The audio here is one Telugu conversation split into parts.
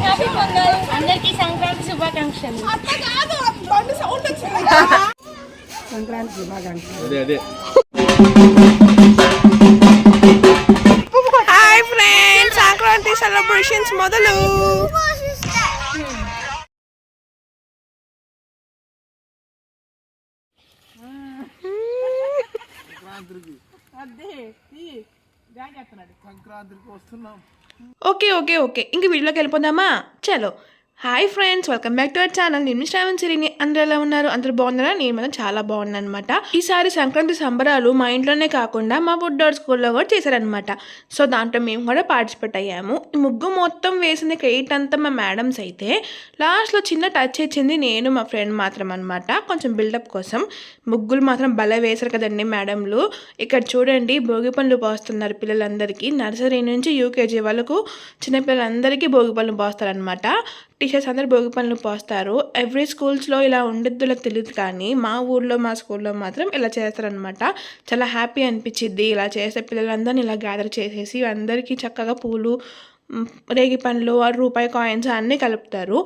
హ్యాపీ పొంగల్ అందరికీ సంక్రాంతి శుభాకాంక్షలు. సంక్రాంతి శుభాకాంక్షలు. హాయ్ ఫ్రెండ్స్, సంక్రాంతి సెలబ్రేషన్స్ మొదలు. సంక్రాంతికి వస్తున్నాం. ఓకే ఓకే ఓకే ఇంక వీడియోలోకి వెళ్ళిపోదామా? చలో. Hi friends, welcome back to our channel. నేను శ్రావణ్ సిరిని. అందరూ ఎలా ఉన్నారు? అందరూ బాగున్నారా? నేను మాత్రం చాలా బాగున్నాను అనమాట. ఈసారి సంక్రాంతి సంబరాలు మా ఇంట్లోనే కాకుండా మా బుడ్డోడ్ స్కూల్లో కూడా చేశారనమాట. సో దాంట్లో మేము కూడా పార్టిసిపేట్ అయ్యాము. ఈ ముగ్గు మొత్తం వేసింది క్రెడిట్ అంతా మా మేడమ్స్ అయితే, లాస్ట్లో చిన్న టచ్ ఇచ్చింది నేను మా ఫ్రెండ్ మాత్రం అనమాట, కొంచెం బిల్డప్ కోసం. ముగ్గులు మాత్రం భలే వేశారు కదండి మేడంలు. ఇక్కడ చూడండి, భోగి పనులు పోస్తున్నారు పిల్లలందరికీ. నర్సరీ నుంచి యూకేజీ వాళ్ళకు చిన్నపిల్లలందరికీ భోగి పనులు పోస్తారనమాట. టీచర్స్ అందరు భోగి పనులు పోస్తారు. ఎవ్రీ స్కూల్స్లో ఇలా ఉండేద్దులో తెలియదు, కానీ మా ఊర్లో మా స్కూల్లో మాత్రం ఇలా చేస్తారనమాట. చాలా హ్యాపీ అనిపించిద్ది ఇలా చేస్తే. పిల్లలందరినీ ఇలా గ్యాదర్ చేసేసి అందరికీ చక్కగా పూలు, రేగి పండ్లు, రూపాయి కాయిన్స్ అన్నీ కలుపుతారు.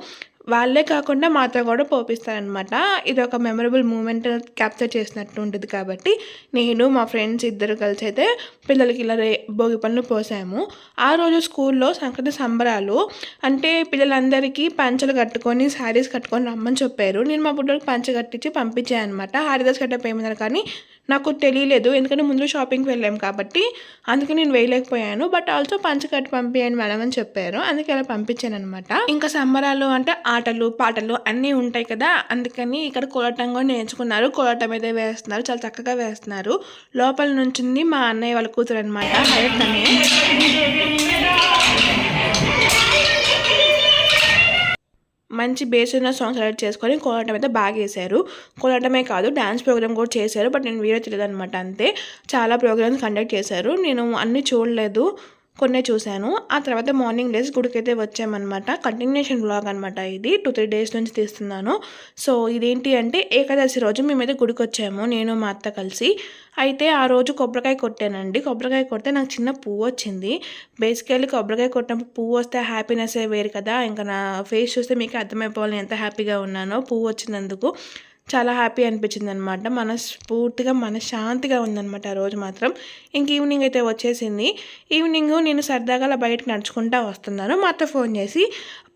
వాళ్ళే కాకుండా మాతో కూడా పోపిస్తారనమాట. ఇది ఒక మెమరబుల్ మూమెంట్ క్యాప్చర్ చేసినట్టు ఉంటుంది. కాబట్టి నేను మా ఫ్రెండ్స్ ఇద్దరు కలిసి అయితే పిల్లలకి ఇలా భోగి పనులు పోసాము. ఆ రోజు స్కూల్లో సంక్రాంతి సంబరాలు అంటే పిల్లలందరికీ పంచలు కట్టుకొని శారీస్ కట్టుకొని రమ్మని చెప్పారు. నేను మా బుడ్డోకి పంచ కట్టించి పంపించాను అనమాట. హారిదాస్ కట్టపోయమన్నారు, కానీ నాకు తెలియలేదు, ఎందుకంటే ముందు షాపింగ్కి వెళ్ళాము కాబట్టి అందుకే నేను వేయలేకపోయాను. బట్ ఆల్సో పంచ కట్టి పంపించండి మేడం అని చెప్పారు, అందుకే అలా పంపించాను అనమాట. ఇంకా సంబరాలు అంటే ఆటలు పాటలు అన్నీ ఉంటాయి కదా, అందుకని ఇక్కడ కోలాటం కూడా నేర్చుకున్నారు. కోలాటం అయితే వేస్తున్నారు, చాలా చక్కగా వేస్తున్నారు. లోపల నుంచి మా అన్నయ్య వాళ్ళ కూతురు అనమాట, హైట్ అనే. మంచి బేస్ ఉన్న సాంగ్ సెలెక్ట్ చేసుకొని కోలాటం అయితే బాగా వేశారు. కోలాటమే కాదు, డ్యాన్స్ ప్రోగ్రామ్ కూడా చేశారు. బట్ నేను వీడియో తెలియదు అనమాట, అంతే. చాలా ప్రోగ్రామ్స్ కండక్ట్ చేశారు. నేను అన్నీ చూడలేదు, కొన్నే చూశాను. ఆ తర్వాత మార్నింగ్ డేస్ గుడికి అయితే వచ్చామన్నమాట. కంటిన్యూషన్ వ్లాగ్ అనమాట ఇది. 2-3 డేస్ నుంచి తీస్తున్నాను. సో ఇదేంటి అంటే ఏకాదశి రోజు మేమైతే గుడికి వచ్చాము, నేను మా అత్త కలిసి. అయితే ఆ రోజు కొబ్బరికాయ కొట్టానండి. కొబ్బరికాయ కొడితే నాకు చిన్న పువ్వు వచ్చింది. బేసికల్లీ కొబ్బరికాయ కొట్టినప్పుడు పువ్వు వస్తే హ్యాపీనెస్ వేరు కదా. ఇంకా నా ఫేస్ చూస్తే మీకు అర్థమైపోవాలి ఎంత హ్యాపీగా ఉన్నానో పువ్వు వచ్చినందుకు. చాలా హ్యాపీ అనిపించింది అనమాట. మనస్ఫూర్తిగా మనశ్శాంతిగా ఉందన్నమాట ఆ రోజు మాత్రం. ఇంక ఈవినింగ్ అయితే వచ్చేసింది. ఈవినింగ్ నేను సరదాగా అలా బయటకు నడుచుకుంటూ వస్తున్నాను. మా అత్త ఫోన్ చేసి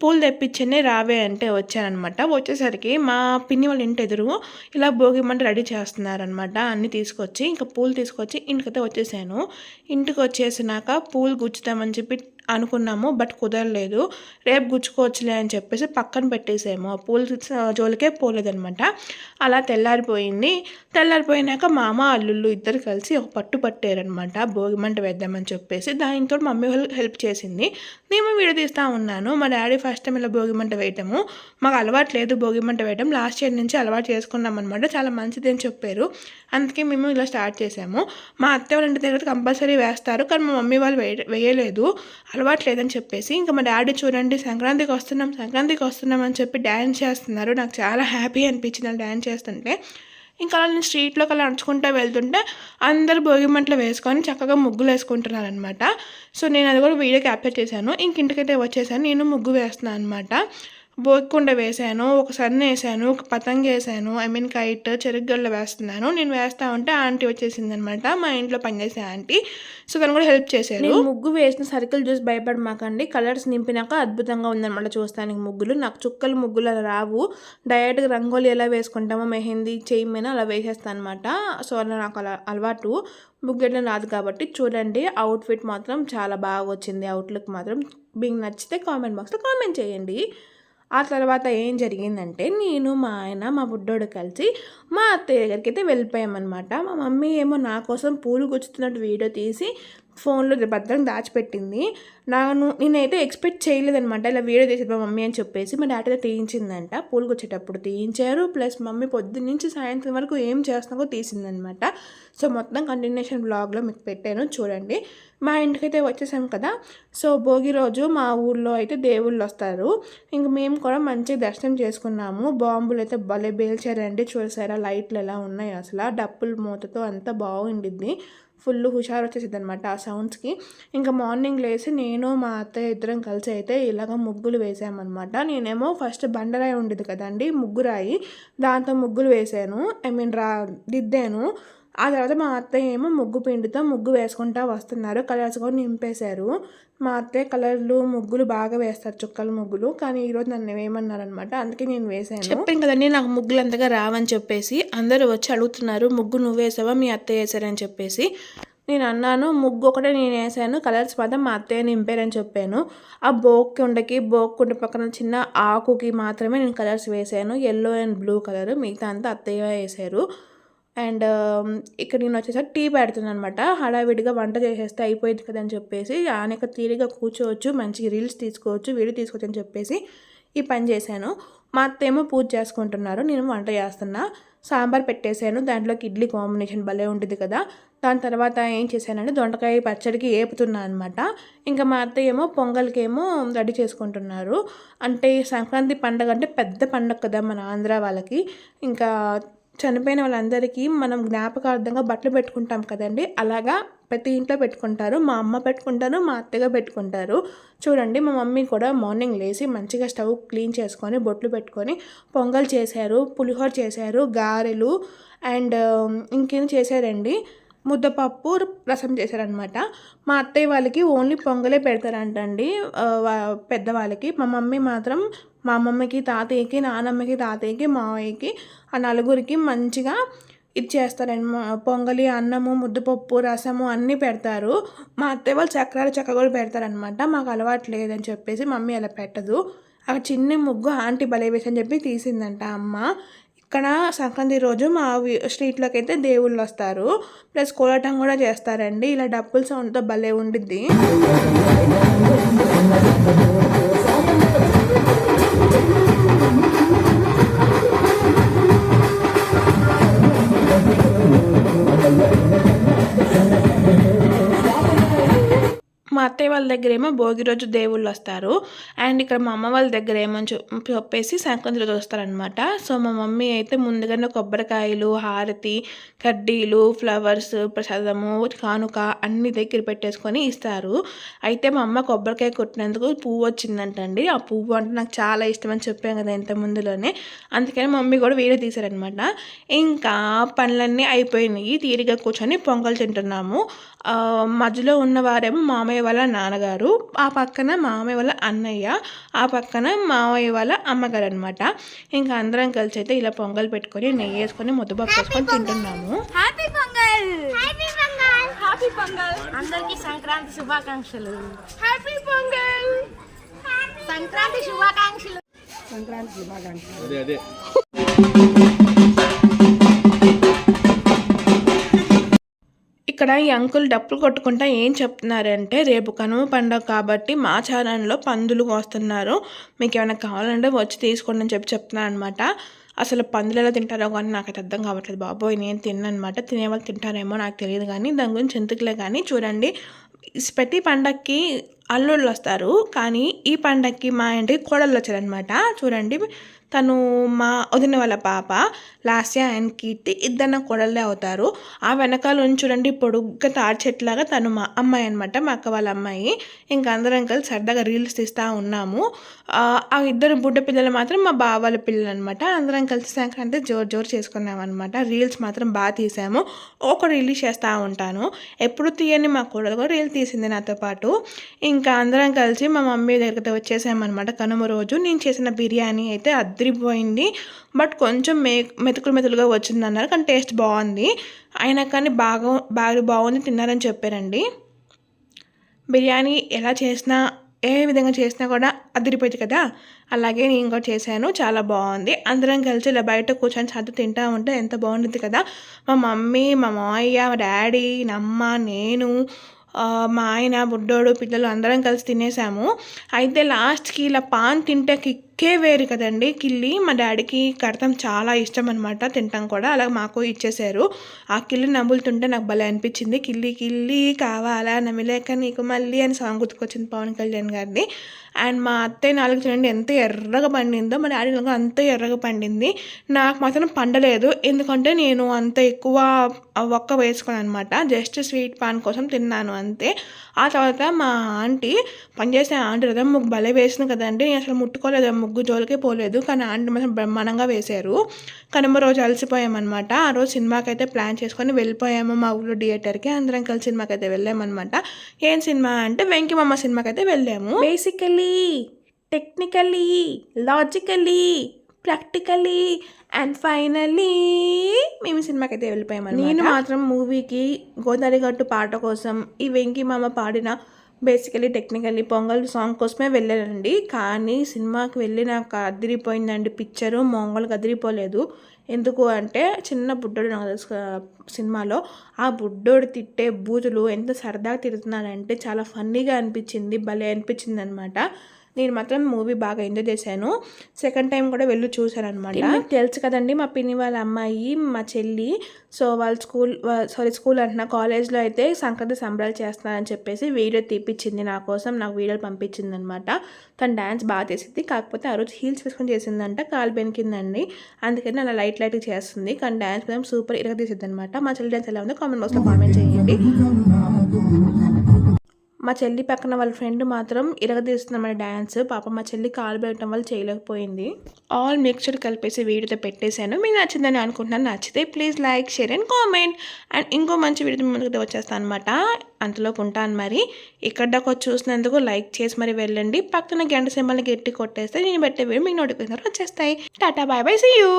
పూలు తెప్పించండి రావే అంటే వచ్చానమాట. వచ్చేసరికి మా పిన్ని వాళ్ళ ఇంటి ఎదురు ఇలా భోగి మంట రెడీ చేస్తున్నారనమాట. అన్నీ తీసుకొచ్చి ఇంకా పూలు తీసుకొచ్చి ఇంటికైతే వచ్చేసాను. ఇంటికి వచ్చేసినాక పూలు గుచ్చుతామని చెప్పి అనుకున్నాము, బట్ కుదరలేదు. రేపు గుచ్చుకోవచ్చులే అని చెప్పేసి పక్కన పెట్టేసాము. ఆ పూలు జోలికే పోలేదనమాట. అలా తెల్లారిపోయింది. తెల్లారిపోయినాక మా అమ్మ అల్లుళ్ళు ఇద్దరు కలిసి ఒక పట్టు పట్టారనమాట, భోగి మంట వేద్దామని చెప్పేసి. దానితో మమ్మీ వాళ్ళు హెల్ప్ చేసింది. నేను వీడియో తీస్తూ ఉన్నాను. మా డాడీ ఫస్ట్ టైం ఇలా భోగి మంట వేయటము. మాకు అలవాటు లేదు భోగి మంట వేయటం, లాస్ట్ ఇయర్ నుంచి అలవాటు చేసుకున్నాం అనమాట. చాలా మంచిది అని చెప్పారు, అందుకే మేము ఇలా స్టార్ట్ చేసాము. మా అత్త వాళ్ళ ఇంటి దగ్గర కంపల్సరీ వేస్తారు, కానీ మా మమ్మీ వాళ్ళు వేయలేదు, అలవాటు లేదని చెప్పేసి. ఇంకా మా డాడీ చూడండి, సంక్రాంతికి వస్తున్నాం అని చెప్పి డ్యాన్స్ చేస్తున్నారు. నాకు చాలా హ్యాపీ అనిపించింది డ్యాన్స్ చేస్తుంటే. ఇంకా అలా నేను స్ట్రీట్లోకి అలా నడుచుకుంటూ వెళ్తుంటే అందరు భోగి మంటలు వేసుకొని చక్కగా ముగ్గులు వేసుకుంటున్నారనమాట. సో నేను అది కూడా వీడియో క్యాప్చర్ చేశాను. ఇంక ఇంటికైతే వచ్చేసాను. నేను ముగ్గు వేస్తున్నాను అనమాట. భోగికుండ వేసాను, ఒక సన్న వేసాను, ఒక పతంగి వేసాను, కైట్, చెరుగ్గల్ల వేస్తున్నాను. నేను వేస్తా ఉంటే ఆంటీ వచ్చేసింది అనమాట, మా ఇంట్లో పనిచేసే ఆంటీ. సో తను కూడా హెల్ప్ చేశారు. నేను ముగ్గు వేసిన సర్కిల్ చూసి భయపడమాకండి, కలర్స్ నింపినాక అద్భుతంగా ఉందన్నమాట చూస్తానికి ముగ్గులు. నాకు చుక్కలు ముగ్గులు అలా రావు, డైరెక్ట్గా రంగోలి ఎలా వేసుకుంటామో మెహందీ చేయమని అలా వేసేస్తాను అనమాట. సో అలా నాకు అలా అలవాటు, ముగ్గు ఎట్లా రాదు కాబట్టి. చూడండి, అవుట్ఫిట్ మాత్రం చాలా బాగా వచ్చింది. అవుట్లుక్ మాత్రం మీకు నచ్చితే కామెంట్ బాక్స్లో కామెంట్ చేయండి. ఆ తర్వాత ఏం జరిగిందంటే నేను మా ఆయన మా బుడ్డోడు కలిసి మా అత్తయ్య దగ్గరికి అయితే వెళ్ళిపోయామన్నమాట. మా మమ్మీ ఏమో నా కోసం పూలు గుచ్చుతున్నట్టు వీడియో తీసి ఫోన్లో భద్రంగా దాచిపెట్టింది. నేనైతే ఎక్స్పెక్ట్ చేయలేదనమాట ఇలా వీడియో తీసేది మా మమ్మీ అని చెప్పేసి. మా డాడీ తీయించిందంట, పూలు గుచ్చేటప్పుడు తీయించారు. ప్లస్ మమ్మీ పొద్దున్న నుంచి సాయంత్రం వరకు ఏం చేస్తున్నాకో తీసిందనమాట. సో మొత్తం కంటిన్యూషన్ బ్లాగ్లో మీకు పెట్టాను చూడండి. మా ఇంటికైతే వచ్చేసాం కదా. సో భోగి రోజు మా ఊర్లో అయితే దేవుళ్ళు వస్తారు. ఇంక మేము కూడా మంచిగా దర్శనం చేసుకున్నాము. బాంబులు అయితే భలే పేల్చారండి, చూసారా లైట్లు ఎలా ఉన్నాయి అసలు, డప్పుల మూతతో అంతా బాగుండిద్ది. ఫుల్ హుషారు వచ్చేసింది అనమాట ఆ సౌండ్స్కి. ఇంకా మార్నింగ్ లేచి నేను మా అత్తయ్య ఇద్దరం కలిసి అయితే ఇలాగ ముగ్గులు వేసామన్నమాట. నేనేమో ఫస్ట్ బండరాయి ఉండేది కదండి ముగ్గురాయి, దాంతో ముగ్గులు వేసాను, దిద్దాను. ఆ తర్వాత మా అత్తయ్య ఏమో ముగ్గు పిండితో ముగ్గు వేసుకుంటా వస్తున్నారు, కలర్స్ కూడా నింపేశారు. మా అత్తయ్య కలర్లు ముగ్గులు బాగా వేస్తారు, చుక్కల ముగ్గులు. కానీ ఈరోజు నన్ను వేయమన్నారనమాట, అందుకే నేను వేసాను. చెప్పాను కదండి నాకు ముగ్గులు అంతగా రావని చెప్పేసి. అందరూ వచ్చి అడుగుతున్నారు ముగ్గు నువ్వు వేసావా మీ అత్తయ్య వేసారని చెప్పేసి. నేను అన్నాను ముగ్గు ఒకటే నేను వేసాను, కలర్స్ మాత్రం మా అత్తయ్య నింపారని చెప్పాను. ఆ బోక్కుండ పక్కన చిన్న ఆకుకి మాత్రమే నేను కలర్స్ వేసాను, ఎల్లో అండ్ బ్లూ కలర్. మిగతా అంతా అత్తయ్య వేశారు. అండ్ ఇక్కడ నేను వచ్చేసరికి టీ పెడుతున్నాను అనమాట. హడావిడిగా వంట చేసేస్తే అయిపోయింది కదా అని చెప్పేసి, ఆయనక తీరిగా కూర్చోవచ్చు, మంచిగా రీల్స్ తీసుకోవచ్చు, వీడియో తీసుకోవచ్చు అని చెప్పేసి ఈ పని చేశాను. మా అత్త ఏమో పూజ చేసుకుంటున్నారు, నేను వంట చేస్తున్నా. సాంబార్ పెట్టేశాను, దాంట్లోకి ఇడ్లీ కాంబినేషన్ భలే ఉంటుంది కదా. దాని తర్వాత ఏం చేశానంటే దొండకాయ పచ్చడికి ఏపుతున్నా అనమాట. ఇంకా మా అత్తయ్య ఏమో పొంగల్కి ఏమో రెడీ చేసుకుంటున్నారు. అంటే సంక్రాంతి పండగ అంటే పెద్ద పండగ కదా మన ఆంధ్ర వాళ్ళకి. ఇంకా చనిపోయిన వాళ్ళందరికీ మనం జ్ఞాపకార్థంగా బట్టలు పెట్టుకుంటాం కదండి, అలాగా ప్రతి ఇంట్లో పెట్టుకుంటారు. మా అమ్మ పెట్టుకుంటారు, మా అత్తగా పెట్టుకుంటారు. చూడండి మా మమ్మీ కూడా మార్నింగ్ లేచి మంచిగా స్టవ్ క్లీన్ చేసుకొని బొట్లు పెట్టుకొని పొంగల్ చేశారు, పులిహోర చేశారు, గారెలు అండ్ ఇంకేం చేశారండి, ముద్దపప్పు, రసం చేశారనమాట. మా అత్తయ్య వాళ్ళకి ఓన్లీ పొంగలే పెడతారంటండి పెద్దవాళ్ళకి. మా మమ్మీ మాత్రం మా అమ్మమ్మకి, తాతయ్యకి, నానమ్మకి, తాతయ్యకి, మావయ్యకి, ఆ నలుగురికి మంచిగా ఇచ్చేస్తారండి. పొంగలి, అన్నము, ముద్దపప్పు, రసము అన్నీ పెడతారు. మా అత్తయ్య వాళ్ళు చక్రాలు కూడా పెడతారనమాట. మాకు అలవాటు లేదని చెప్పేసి మమ్మీ అలా పెట్టదు. అక్కడ చిన్న ముగ్గు ఆంటీ భలే వేసి అని చెప్పి తీసిందంట అమ్మ. ఇక్కడ సంక్రాంతి రోజు మా స్ట్రీట్లోకి అయితే దేవుళ్ళు వస్తారు, ప్లస్ కోలాటం కూడా చేస్తారండి. ఇలా డప్పుల సౌండ్తో భలే ఉండిద్ది. మా అత్తయ్య వాళ్ళ దగ్గర ఏమో భోగి రోజు దేవుళ్ళు వస్తారు, అండ్ ఇక్కడ మా అమ్మ వాళ్ళ దగ్గర ఏమో చెప్పేసి సంక్రాంతి రోజు వస్తారనమాట. సో మా మమ్మీ అయితే ముందుగానే కొబ్బరికాయలు, హారతి, కడ్డీలు, ఫ్లవర్స్, ప్రసాదము, కానుక అన్ని దగ్గర పెట్టేసుకొని ఇస్తారు. అయితే మా అమ్మ కొబ్బరికాయ కొట్టినందుకు పువ్వు వచ్చిందంటండి. ఆ పువ్వు అంటే నాకు చాలా ఇష్టం అని చెప్పాను కదా ఇంత ముందులోనే, అందుకని మమ్మీ కూడా వీడియో తీశారనమాట. ఇంకా పనులన్నీ అయిపోయినాయి, తీరిగా కూర్చొని పొంగల్ తింటున్నాము. మధ్యలో ఉన్నవారేమో మామయ్య వాళ్ళ నాన్నగారు, ఆ పక్కన మామయ్య వాళ్ళ అన్నయ్య, ఆ పక్కన మామయ్య వాళ్ళ అమ్మగారు అనమాట. ఇంకా అందరం కలిసి అయితే ఇలా పొంగల్ పెట్టుకొని నెయ్యి వేసుకొని ముద్దపప్పు వేసుకొని తింటున్నాము. Happy pongal, happy pongal, happy pongal. అందరికీ సంక్రాంతి శుభాకాంక్షలు. హ్యాపీ పొంగల్, సంక్రాంతి శుభాకాంక్షలు. సంక్రాంతి శుభాకాంక్షలు. అదే ఇక్కడ ఈ అంకుల్ డప్పులు కొట్టుకుంటా ఏం చెప్తున్నారంటే, రేపు కనుమ పండుగ కాబట్టి మా ఛానల్లో పందులు కోస్తున్నారు, మీకు ఏమైనా కావాలంటే వచ్చి తీసుకోండి అని చెప్తున్నారు అనమాట. అసలు పందులు ఎలా తింటారో కానీ నాకైతే అర్థం కావట్లేదు బాబోయ్. నేను తిన్నమాట, తినేవాళ్ళు తింటారేమో నాకు తెలియదు కానీ దాని గురించి ఎందుకులే. కానీ చూడండి ప్రతి పండగకి అల్లుళ్ళు వస్తారు, కానీ ఈ పండగకి మా ఇంటికి కోడళ్ళు వచ్చారనమాట. చూడండి తను మా వదిన వాళ్ళ పాప లాస్య అండ్ కీర్తి ఇద్దరు కోడళ్ళే అవుతారు. ఆ వెనకాల నుంచి చూడండి పొడుగ్గా తాడి చెట్లాగా తను మా అమ్మాయి అనమాట, మా అక్క వాళ్ళ అమ్మాయి. ఇంకా అందరం కలిసి సరదాగా రీల్స్ తీస్తూ ఉన్నాము. ఆ ఇద్దరు బుడ్డ పిల్లలు మాత్రం మా బావ వాళ్ళ పిల్లలు అనమాట. అందరం కలిసి సంక్రాంతి జోరు చేసుకున్నాం అనమాట. రీల్స్ మాత్రం బాగా తీసాము, ఒక రీల్స్ చేస్తూ ఉంటాను, ఎప్పుడు తీయని మా కోడలు కూడా రీల్ తీసింది నాతో పాటు. ఇంకా అందరం కలిసి మా మమ్మీ దగ్గర వచ్చేసామన్నమాట. కనుమ రోజు నేను చేసిన బిర్యానీ అయితే అదిరిపోయింది, బట్ కొంచెం మెతుకులుగా వచ్చింది అన్నారు, కానీ టేస్ట్ బాగుంది. అయినా కానీ బాగుంది తిన్నారని చెప్పారండి. బిర్యానీ ఎలా చేసినా ఏ విధంగా చేసినా కూడా అదిరిపోయింది కదా, అలాగే నేను కూడా చేశాను, చాలా బాగుంది. అందరం కలిసి ఇలా బయట కూర్చొని చదువు తింటూ ఉంటే ఎంత బాగుంటుంది కదా. మా మమ్మీ, మా మావయ్య, మా డాడీ, అమ్మ, నేను, మా ఆయన, బుడ్డోడు, పిల్లలు అందరం కలిసి తినేసాము. అయితే లాస్ట్కి ఇలా పాన్ తింటే కిక్ లుక్కే వేరు కదండి. కిల్లి మా డాడీకి కడతాం చాలా ఇష్టం అనమాట, తింటాం కూడా. అలా మాకు ఇచ్చేసారు. ఆ కిల్లి నములుతుంటే నాకు భలే అనిపించింది. కిల్లి కిల్లి కావాలా నమిలేక నీకు మళ్ళీ అని సాంగ్ గుర్తుకొచ్చింది పవన్ కళ్యాణ్ గారిది. అండ్ మా అత్తయ్య నాలుగు చూడండి ఎంత ఎర్రగా పండిందో, మా డాడీ నాలుగు అంత ఎర్రగా పండింది. నాకు మాత్రం పండలేదు, ఎందుకంటే నేను అంత ఎక్కువ ఒక్క వేసుకోను అనమాట. జస్ట్ స్వీట్ పాన్ కోసం తిన్నాను అంతే. ఆ తర్వాత మా ఆంటీ పనిచేసే ఆంటీ కదా ముగ్గు భలే వేసింది కదండి. నేను అసలు ముట్టుకోలేదు, ముగ్గు జోలికే పోలేదు. కానీ ఆంటీ మాత్రం బ్రహ్మాండంగా వేశారు. కనుమ రోజు అలసిపోయామన్నమాట. ఆ రోజు సినిమాకి అయితే ప్లాన్ చేసుకొని వెళ్ళిపోయాము మా ఊళ్ళో థియేటర్కి. అందరం కలిసి సినిమాకి అయితే వెళ్ళామన్నమాట. ఏం సినిమా అంటే వెంకీ మామ సినిమాకి అయితే వెళ్ళాము. Basically, technically, logically, practically and finally మేము సినిమాకి అయితే వెళ్ళిపోయాము. నేను మాత్రం మూవీకి గోదావరి గట్టు పాట కోసం ఈ వెంకీ మామ పాడిన బేసికలీ టెక్నికలీ పొంగల్ సాంగ్ కోసమే వెళ్ళానండి. కానీ సినిమాకి వెళ్ళి నాకు అదిరిపోయిందండి పిక్చరు. మొంగల్కి అదిరిపోలేదు. ఎందుకు అంటే చిన్న బుడ్డోడు నాకు తెలుసు సినిమాలో, ఆ బుడ్డోడు తిట్టే బూతులు ఎంత సరదాగా తిడుతున్నాడంటే చాలా ఫన్నీగా అనిపించింది, భలే అనిపించింది అనమాట. నేను మాత్రం మూవీ బాగా ఎంజాయ్ చేశాను. సెకండ్ టైం కూడా వెళ్ళి చూశాను అనమాట. మీకు తెలుసు కదండి మా పిన్ని వాళ్ళ అమ్మాయి మా చెల్లి, సో వాళ్ళ స్కూల్ అంటున్నా కాలేజ్లో అయితే సంక్రాంతి సంబరాలు చేస్తున్నారని చెప్పేసి వీడియో తీపిచ్చింది నా కోసం, నాకు వీడియోలు పంపించింది అనమాట. తను డ్యాన్స్ బాగా చేసింది, కాకపోతే ఆ రోజు హీల్స్ వేసుకొని చేసిందంట, కాలు బెనికిందండి. అందుకని అలా లైట్గా చేస్తుంది. కానీ డ్యాన్స్ మాత్రం సూపర్ ఇరగ తీసింది అనమాట. మా చెల్లి డ్యాన్స్ ఎలా ఉందో కామెంట్ బాక్స్లో కామెంట్ చేయండి. మా చెల్లి పక్కన వాళ్ళ ఫ్రెండ్ మాత్రం ఇరగదీస్తున్నమాట డ్యాన్స్. పాప మా చెల్లి కాలు పెట్టడం వల్ల చేయలేకపోయింది. ఆల్ మిక్స్చర్ కలిపేసి వీడియోతో పెట్టేశాను. మీకు నచ్చిందని అనుకుంటున్నాను. నచ్చితే please like, share and comment. And ఇంకో మంచి వీడియో ముందుకు వచ్చేస్తాను అనమాట. అంతలోకి ఉంటాను మరి. ఇక్కడ దాకా చూసినందుకు లైక్ చేసి మరి వెళ్ళండి. పక్కన గంట సింబల్ని గట్టి కొట్టేస్తే నేను పెట్టే వీడియో మీకు నోటిఫికేషన్ వచ్చేస్తాయి. Tata, bye bye, see you.